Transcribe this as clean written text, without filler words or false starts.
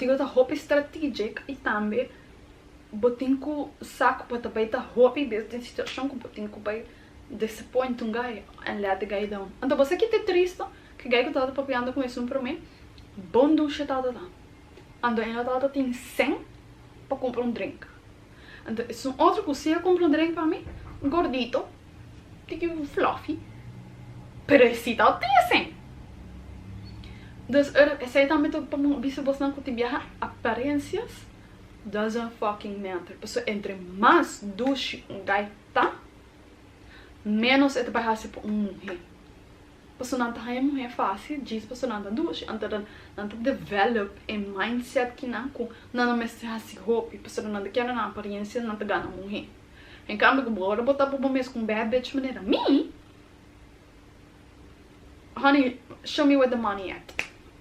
botinho tá roupa estratégica e também botinho saco para também tá roupa e desde situação que botinho vai disappoint um gai e let the guy down. Então você que tá triste, que gai que tá papiando com isso para mim, bom ducha tá dando. Então ela tá tem 100 para comprar drink. Então isso é outra coisa, comprar drink para mim, gordito, tipo fluffy, pero esse tá tem 100. Dus zij dan met op bisa você não viaja aparências doesn't fucking matter. Pessoa entre mais duche gaita, menos é trabalhar se por mulher. Pessoa não tá mulher fácil, diz pessoa não tá duche, não tá develop a mindset que não me se assim roupa, pessoa não quer na aparência, não tá ganhando mulher. Em cambio, bora botar por mês com bad bitch maneira. Me? Honey, show me where the money at.